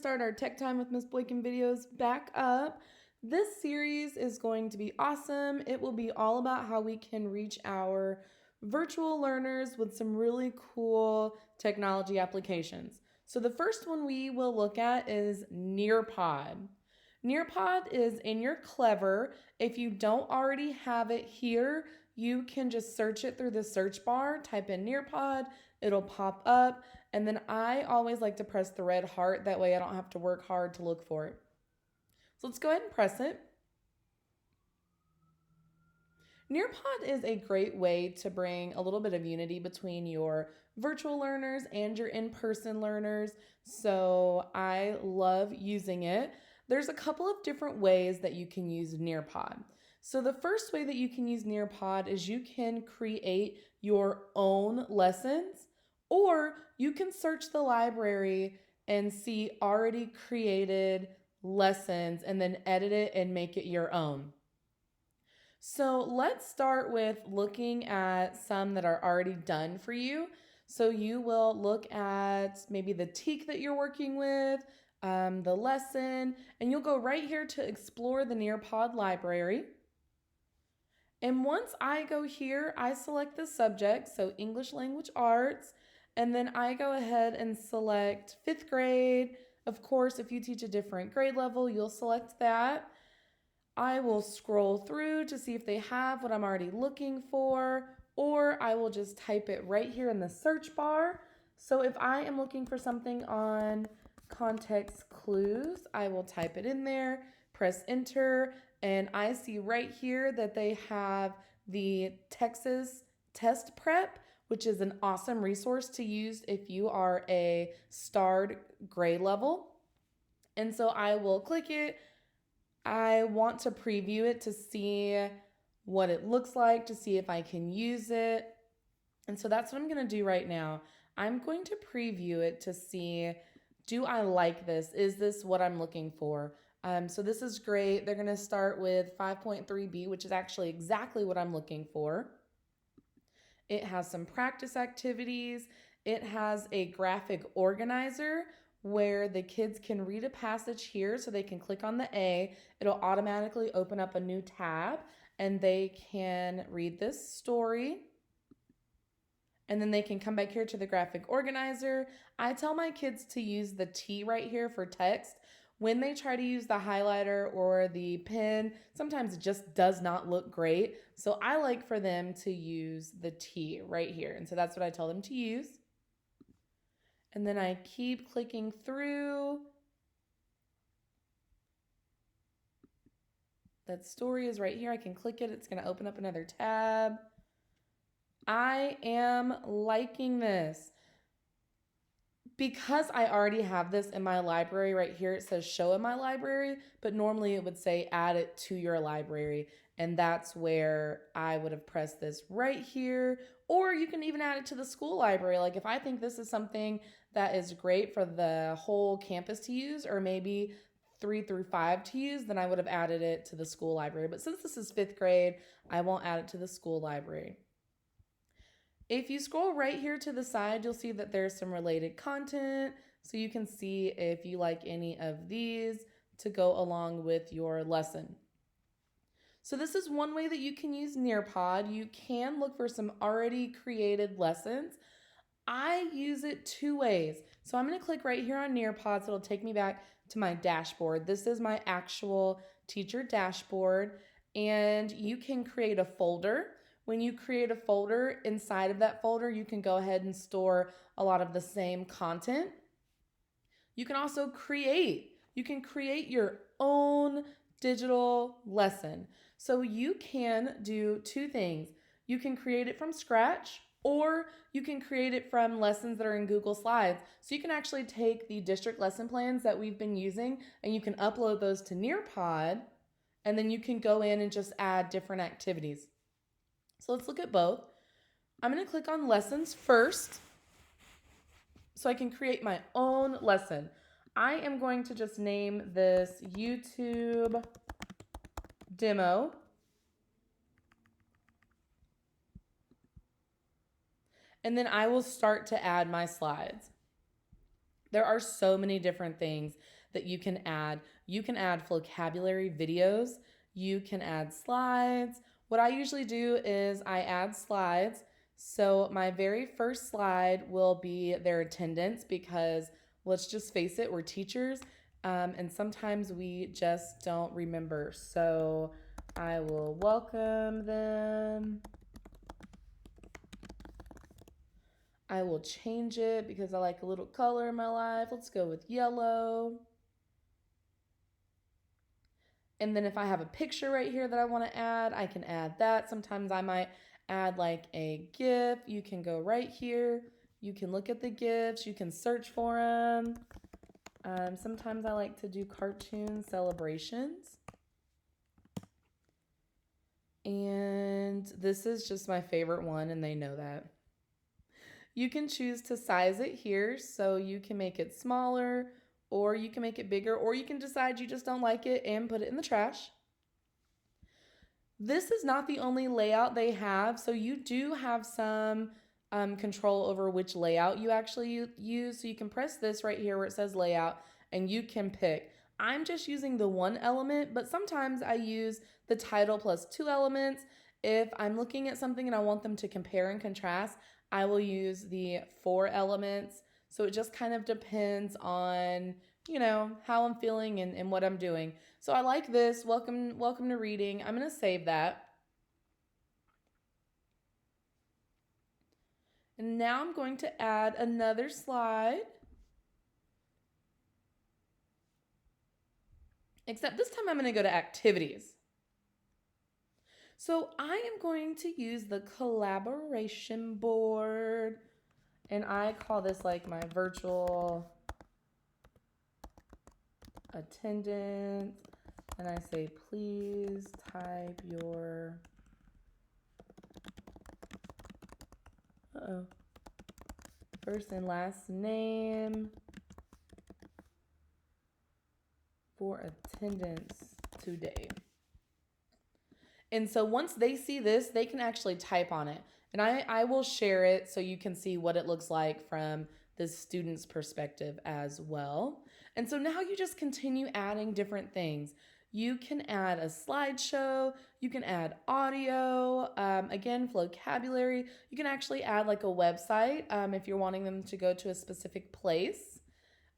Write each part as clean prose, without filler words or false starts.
Start our Tech Time with Miss Boykin videos back up. This series is going to be awesome. It will be all about how we can reach our virtual learners with some really cool technology applications. So the first one we will look at is Nearpod. Nearpod is in your Clever. If you don't already have it here, you can just search it through the search bar, type in Nearpod, it'll pop up. And then I always like to press the red heart. That way I don't have to work hard to look for it. So let's go ahead and press it. Nearpod is a great way to bring a little bit of unity between your virtual learners and your in-person learners. So I love using it. There's a couple of different ways that you can use Nearpod. So the first way that you can use Nearpod is you can create your own lessons, or you can search the library and see already created lessons and then edit it and make it your own. So let's start with looking at some that are already done for you. So you will look at maybe the teak that you're working with, the lesson, and you'll go right here to explore the Nearpod library. And once I go here, I select the subject, so English Language Arts, and then I go ahead and select 5th grade. Of course, if you teach a different grade level, you'll select that. I will scroll through to see if they have what I'm already looking for, or I will just type it right here in the search bar. So if I am looking for something on context clues, I will type it in there, press enter, and I see right here that they have the Texas Test Prep, which is an awesome resource to use if you are a starred grade level. And so I will click it. I want to preview it to see what it looks like, to see if I can use it. And so that's what I'm going to do right now. I'm going to preview it to see, do I like this? Is this what I'm looking for? So this is great. They're going to start with 5.3b, which is actually exactly what I'm looking for. It has some practice activities. It has a graphic organizer where the kids can read a passage here, so they can click on the A. It'll automatically open up a new tab and they can read this story. And then they can come back here to the graphic organizer. I tell my kids to use the T right here for text. When they try to use the highlighter or the pen, sometimes it just does not look great. So I like for them to use the T right here. And so that's what I tell them to use. And then I keep clicking through. That story is right here. I can click it. It's going to open up another tab. I am liking this. Because I already have this in my library right here, it says show in my library, but normally it would say add it to your library. And that's where I would have pressed this right here. Or you can even add it to the school library. Like if I think this is something that is great for the whole campus to use, or maybe 3 through 5 to use, then I would have added it to the school library. But since this is 5th grade, I won't add it to the school library. If you scroll right here to the side, you'll see that there's some related content. So you can see if you like any of these to go along with your lesson. So this is one way that you can use Nearpod. You can look for some already created lessons. I use it 2 ways. So I'm going to click right here on Nearpod, so it'll take me back to my dashboard. This is my actual teacher dashboard, and you can create a folder. When you create a folder, inside of that folder, you can go ahead and store a lot of the same content. You can also create your own digital lesson. So you can do 2 things. You can create it from scratch, or you can create it from lessons that are in Google Slides. So you can actually take the district lesson plans that we've been using and you can upload those to Nearpod, and then you can go in and just add different activities. So let's look at both. I'm going to click on lessons first so I can create my own lesson. I am going to just name this YouTube demo. And then I will start to add my slides. There are so many different things that you can add. You can add vocabulary videos, you can add slides. What I usually do is I add slides. So my very first slide will be their attendance because let's just face it, we're teachers, and sometimes we just don't remember. So I will welcome them. I will change it because I like a little color in my life. Let's go with yellow. And then if I have a picture right here that I want to add, I can add that. Sometimes I might add like a GIF. You can go right here. You can look at the GIFs. You can search for them. Sometimes I like to do cartoon celebrations. And this is just my favorite one, and they know that. You can choose to size it here, so you can make it smaller, or you can make it bigger, or you can decide you just don't like it and put it in the trash. This is not the only layout they have, so you do have some control over which layout you actually use. So you can press this right here where it says layout, and you can pick. I'm just using the one element, but sometimes I use the title plus two elements. If I'm looking at something and I want them to compare and contrast, I will use the four elements. So it just kind of depends on, how I'm feeling and what I'm doing. So I like this. Welcome to reading. I'm going to save that. And now I'm going to add another slide. Except this time I'm going to go to activities. So I am going to use the collaboration board. And I call this like my virtual attendance. And I say, please type your first and last name for attendance today. And so once they see this, they can actually type on it. And I will share it so you can see what it looks like from the student's perspective as well. And so now you just continue adding different things. You can add a slideshow, you can add audio, again, vocabulary. You can actually add like a website if you're wanting them to go to a specific place.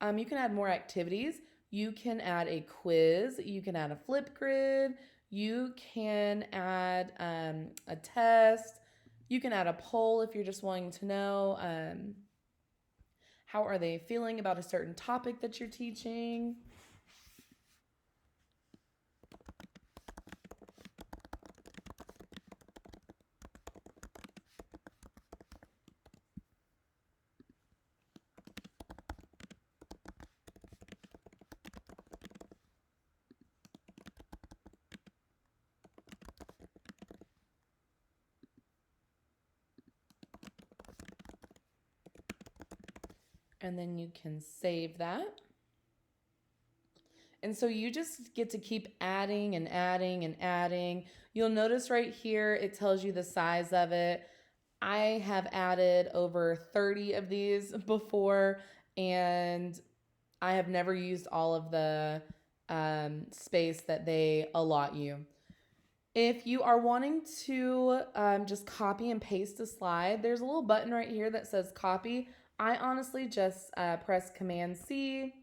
You can add more activities. You can add a quiz. You can add a flip grid. You can add a test. You can add a poll if you're just wanting to know how are they feeling about a certain topic that you're teaching. And then you can save that. And so you just get to keep adding and adding and adding. You'll notice right here, it tells you the size of it. I have added over 30 of these before, and I have never used all of the space that they allot you. If you are wanting to just copy and paste a slide, there's a little button right here that says copy. I honestly just press Command C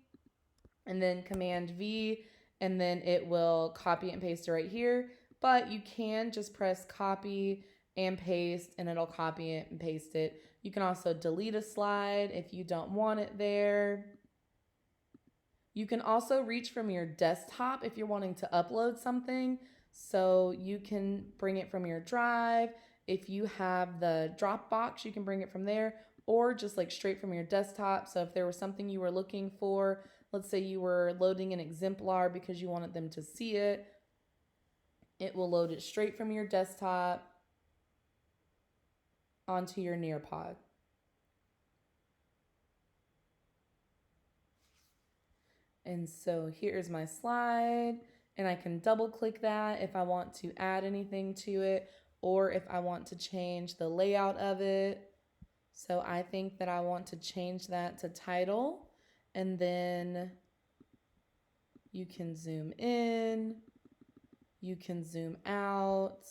and then Command V, and then it will copy and paste it right here. But you can just press copy and paste, and it'll copy it and paste it. You can also delete a slide if you don't want it there. You can also reach from your desktop if you're wanting to upload something. So you can bring it from your drive. If you have the Dropbox, you can bring it from there, or just like straight from your desktop. So if there was something you were looking for, let's say you were loading an exemplar because you wanted them to see it, it will load it straight from your desktop onto your Nearpod. And so here's my slide, and I can double click that if I want to add anything to it, or if I want to change the layout of it. So I think that I want to change that to title. And then you can zoom in, you can zoom out,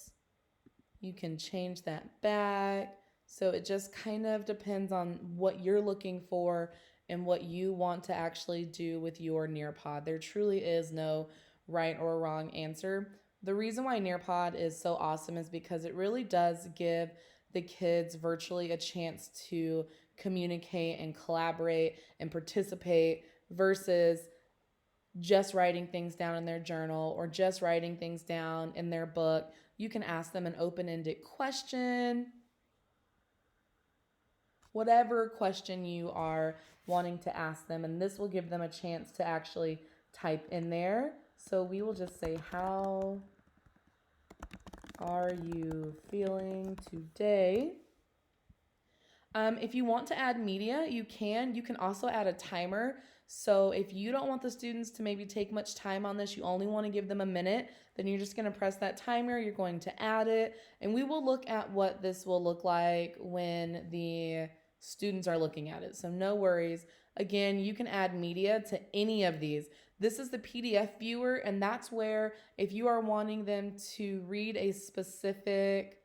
you can change that back. So it just kind of depends on what you're looking for and what you want to actually do with your Nearpod. There truly is no right or wrong answer. The reason why Nearpod is so awesome is because it really does give the kids virtually a chance to communicate and collaborate and participate versus just writing things down in their journal or just writing things down in their book. You can ask them an open-ended question, whatever question you are wanting to ask them, and this will give them a chance to actually type in there. So we will just say, how are you feeling today? If you want to add media, you can. You can also add a timer. So if you don't want the students to maybe take much time on this, you only want to give them a minute, then you're just going to press that timer. You're going to add it. And we will look at what this will look like when the students are looking at it. So no worries. Again, you can add media to any of these. This is the PDF viewer, and that's where if you are wanting them to read a specific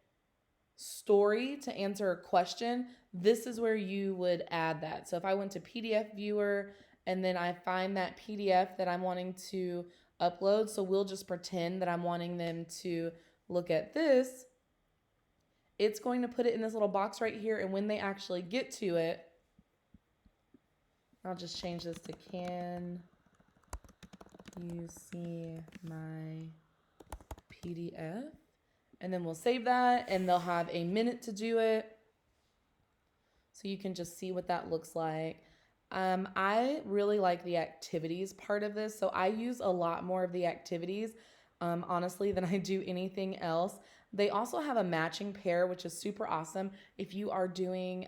story to answer a question, this is where you would add that. So if I went to PDF viewer and then I find that PDF that I'm wanting to upload, so we'll just pretend that I'm wanting them to look at this, it's going to put it in this little box right here, and when they actually get to it, I'll just change this to, can you see my PDF? And then we'll save that, and they'll have a minute to do it. So you can just see what that looks like. I really like the activities part of this. So I use a lot more of the activities, honestly, than I do anything else. They also have a matching pair, which is super awesome. If you are doing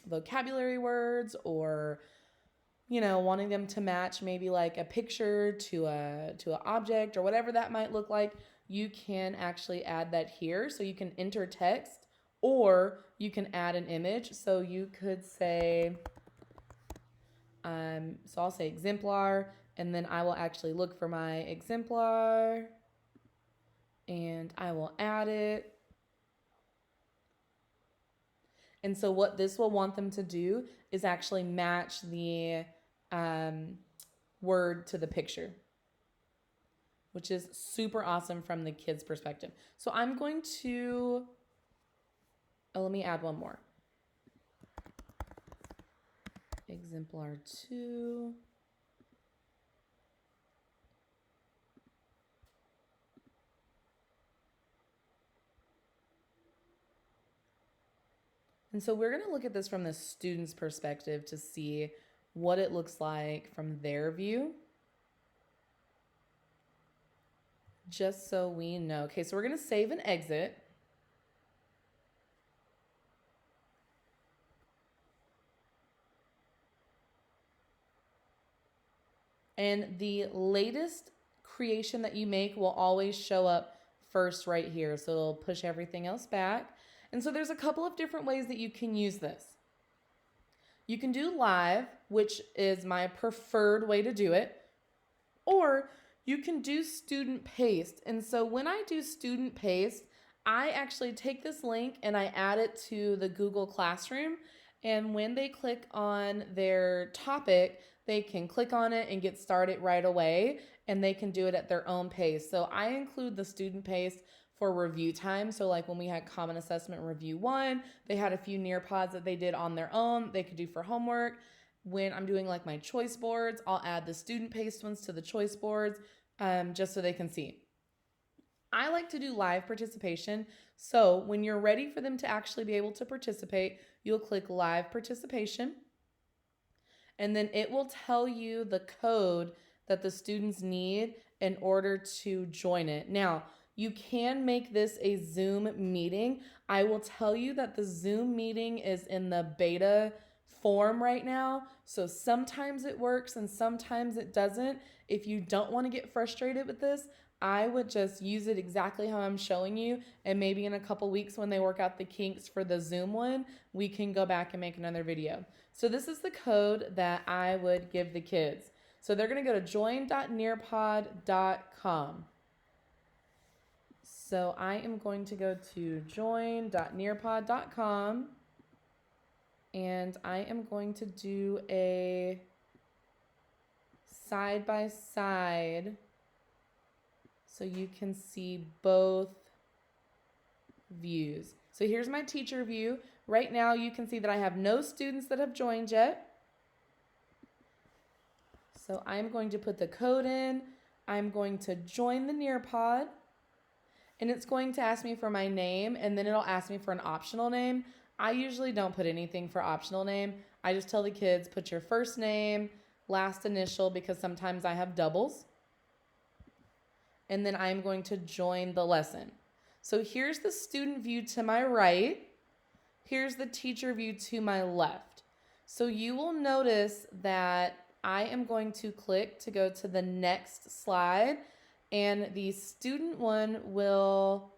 vocabulary words or wanting them to match maybe like a picture to an object or whatever that might look like, you can actually add that here. So you can enter text or you can add an image. So you could say, so I'll say exemplar, and then I will actually look for my exemplar and I will add it. And so what this will want them to do is actually match the word to the picture, which is super awesome from the kids' perspective. So I'm going to, let me add one more. Exemplar 2. And so we're going to look at this from the student's perspective to see what it looks like from their view. Just so we know. Okay, so we're going to save and exit. And the latest creation that you make will always show up first right here. So it'll push everything else back. And so there's a couple of different ways that you can use this. You can do live, which is my preferred way to do it, or you can do student paste. And so when I do student paste, I actually take this link and I add it to the Google Classroom. And when they click on their topic, they can click on it and get started right away, and they can do it at their own pace. So I include the student paste for review time. So like when we had Common Assessment Review 1, they had a few Nearpods that they did on their own, they could do for homework. When I'm doing like my choice boards, I'll add the student paste ones to the choice boards just so they can see. I like to do live participation. So when you're ready for them to actually be able to participate, you'll click live participation. And then it will tell you the code that the students need in order to join it. Now, you can make this a Zoom meeting. I will tell you that the Zoom meeting is in the beta form right now. So sometimes it works and sometimes it doesn't. If you don't want to get frustrated with this, I would just use it exactly how I'm showing you. And maybe in a couple weeks when they work out the kinks for the Zoom one, we can go back and make another video. So this is the code that I would give the kids. So they're going to go to join.nearpod.com. So I am going to go to join.nearpod.com and I am going to do a side by side so you can see both views. So here's my teacher view. Right now you can see that I have no students that have joined yet. So I'm going to put the code in. I'm going to join the Nearpod. And it's going to ask me for my name, and then it'll ask me for an optional name. I usually don't put anything for optional name. I just tell the kids, put your first name, last initial, because sometimes I have doubles. And then I'm going to join the lesson. So here's the student view to my right. Here's the teacher view to my left. So you will notice that I am going to click to go to the next slide, and the student one will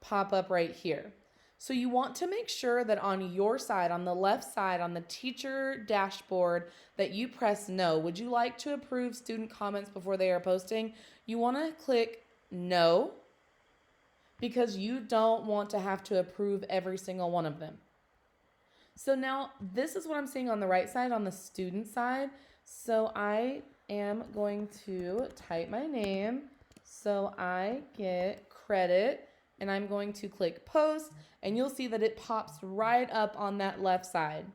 pop up right here. So you want to make sure that on your side, on the left side, on the teacher dashboard, that you press no. Would you like to approve student comments before they are posting? You want to click no, because you don't want to have to approve every single one of them. So now this is what I'm seeing on the right side, on the student side. So I am going to type my name so I get credit, and I'm going to click post, and you'll see that it pops right up on that left side.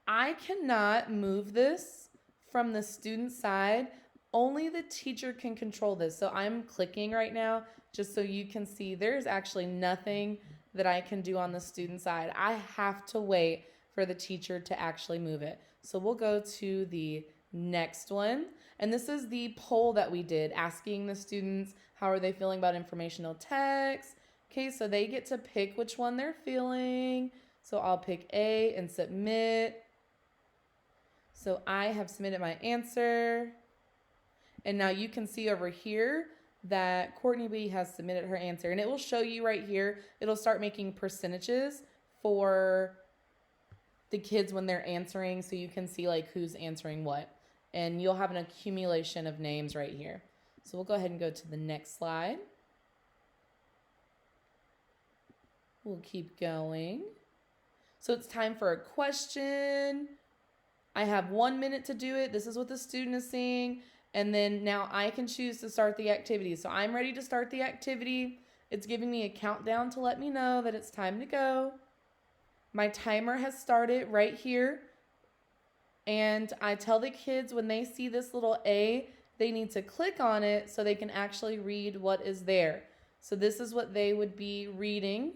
I cannot move this from the student side. Only the teacher can control this. So I'm clicking right now just so you can see there's actually nothing that I can do on the student side. I have to wait for the teacher to actually move it. So we'll go to the next one. And this is the poll that we did, asking the students how are they feeling about informational text. Okay, so they get to pick which one they're feeling. So I'll pick A and submit. So I have submitted my answer. And now you can see over here that Courtney B has submitted her answer. And it will show you right here, it'll start making percentages for the kids when they're answering, so you can see like who's answering what. And you'll have an accumulation of names right here. So we'll go ahead and go to the next slide. We'll keep going. So it's time for a question. I have 1 minute to do it. This is what the student is seeing. And then now I can choose to start the activity. So I'm ready to start the activity. It's giving me a countdown to let me know that it's time to go. My timer has started right here. And I tell the kids when they see this little A, they need to click on it so they can actually read what is there. So this is what they would be reading.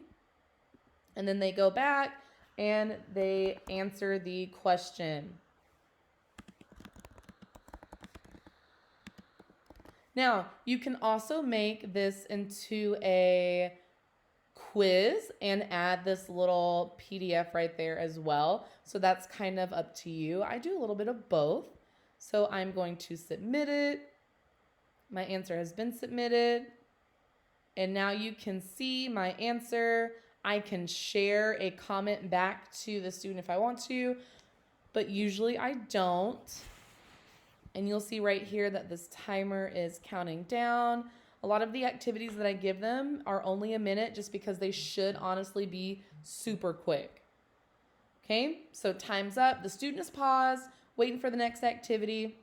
And then they go back and they answer the question. Now, you can also make this into a quiz and add this little PDF right there as well. So that's kind of up to you. I do a little bit of both. So I'm going to submit it. My answer has been submitted. And now you can see my answer. I can share a comment back to the student if I want to, but usually I don't. And you'll see right here that this timer is counting down. A lot of the activities that I give them are only a minute just because they should honestly be super quick. Okay, so time's up. The student is paused, waiting for the next activity.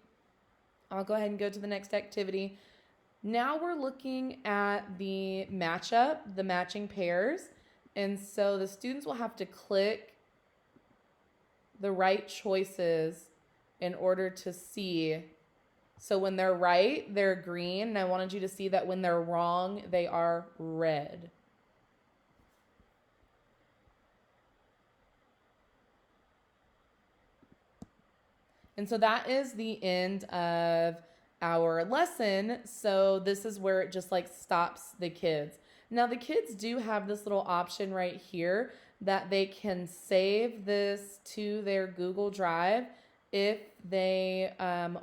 I'll go ahead and go to the next activity. Now we're looking at the matchup, the matching pairs. And so the students will have to click the right choices in order to see. So when they're right, they're green. And I wanted you to see that when they're wrong, they are red. And so that is the end of our lesson. So this is where it just like stops the kids. Now the kids do have this little option right here that they can save this to their Google Drive if they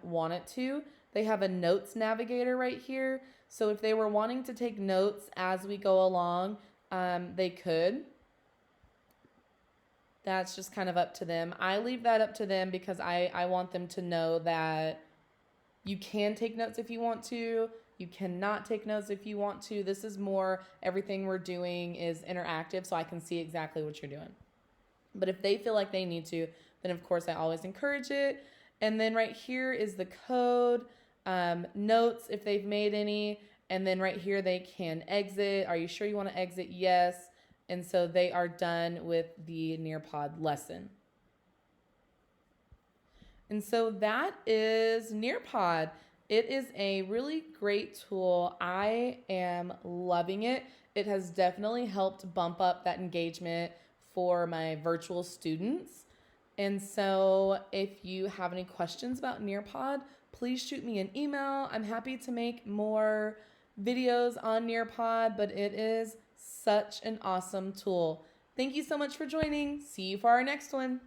want it to. They have a notes navigator right here. So if they were wanting to take notes as we go along, they could. That's just kind of up to them. I leave that up to them because I want them to know that you can take notes if you want to. You cannot take notes if you want to. This is more, everything we're doing is interactive, so I can see exactly what you're doing. But if they feel like they need to, then of course I always encourage it. And then right here is the code, notes if they've made any. And then right here they can exit. Are you sure you want to exit? Yes. And so they are done with the Nearpod lesson. And so that is Nearpod. It is a really great tool. I am loving it. It has definitely helped bump up that engagement for my virtual students. And so if you have any questions about Nearpod, please shoot me an email. I'm happy to make more videos on Nearpod, but it is such an awesome tool. Thank you so much for joining. See you for our next one.